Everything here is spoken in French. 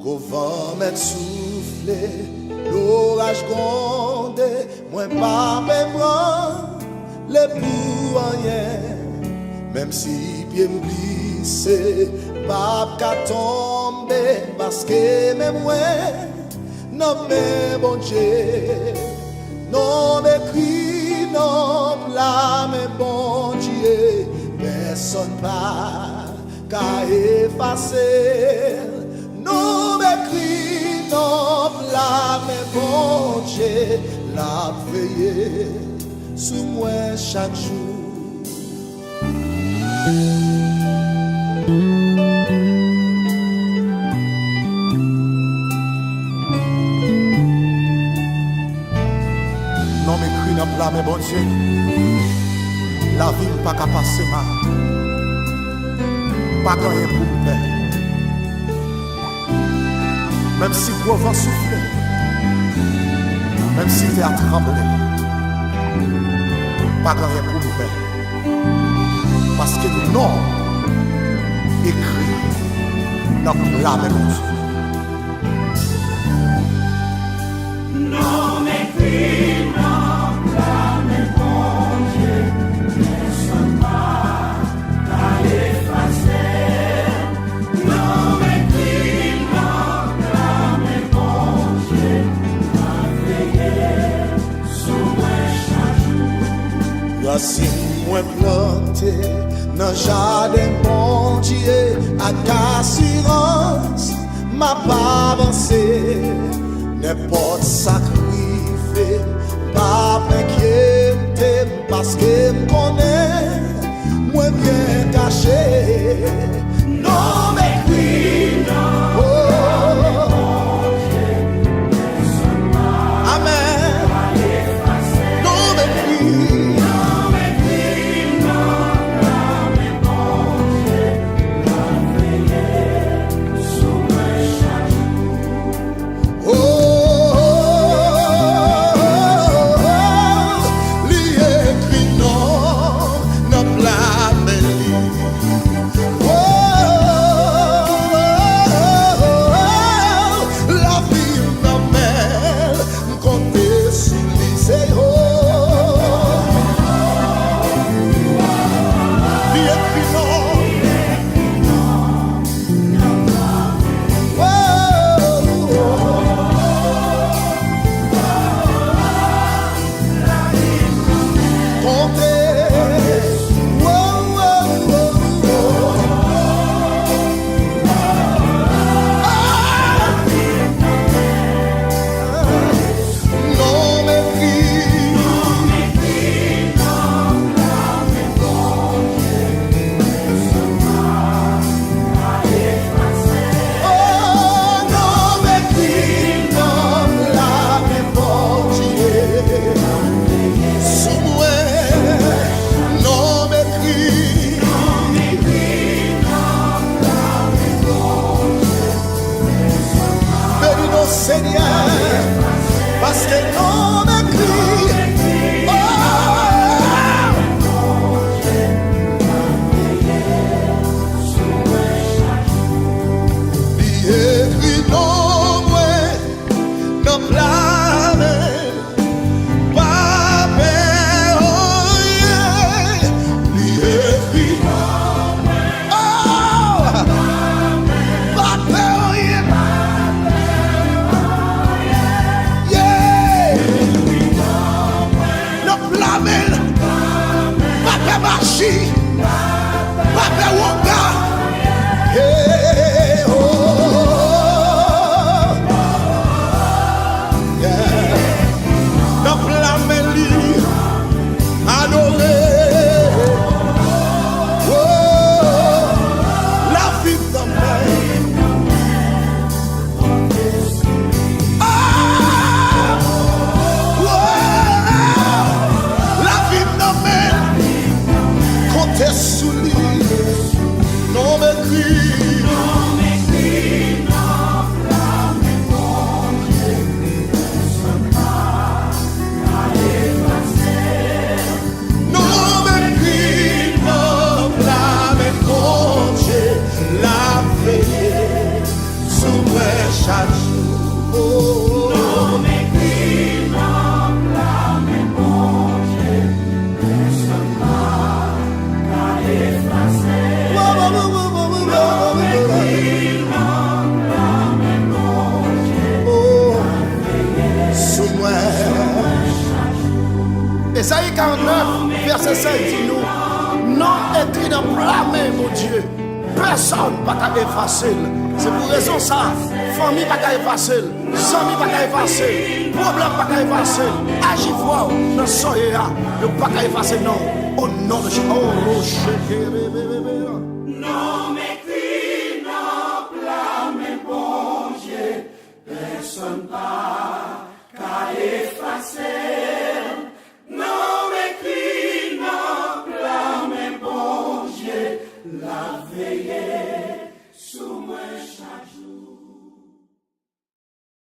Qu'au vent m'être soufflé, l'orage grondé, moi pas me les pour rien. Même si pied me glissé, pas qu'à tomber, parce que même moi, non mais bon Dieu, non m'écrit, non blâme, bon Dieu, personne pas qu'à effacer. Non m'écrit, non blâme, bon Dieu, la veillée sous moi chaque jour. Non m'écrit, non blâme, bon Dieu, la vie n'est pas qu'à passer mal, pas gagner pour me faire. Même si le vent souffle, même si tu as tremblé, pas rien pour nous faire. Parce que le nom écrit dans la même chose. Non m'écrit, non blâme, bon Dieu, personne pas à effacer. Non m'écrit, non blâme, bon Dieu, à veiller sous moi chaque jour. Racine moi planté dans jardin bon Dieu, à assurance m'a pas avancé. N'importe sacrifice, pas m'inquiéter, parce que me connais, moi bien caché. Non m'écris, non. Amen. Non m'écris. Seigneur, parce que non m'écrit, il écrit non, moi, non blâme, pas peur, il écrit non, pas peur. Marchi, Papa Wonga, hey, oh, yeah. Dans la mêlée, adoré, oh, la vie dans tes souliers, non m'écris, non blâme, bon Dieu, personne pas à effacer. non m'écris, non blâme, bon Dieu, la veillée sous moi. verset 5 dit nous, non écrit dans blâmer, mon Dieu. Personne ne peut effacer. C'est pour raison ça. Famille ne peut pas effacer. Amis ne peut pas effacer. Problème ne peut pas effacer. Agis-toi dans ce soya. Ne peut pas effacer, non. Au nom de Jésus. Non m'écris, non blâme, bon Dieu. Personne pas qu'à effacer. Non m'écris, non blâme, bon Dieu. La veille sous moi chaque jour.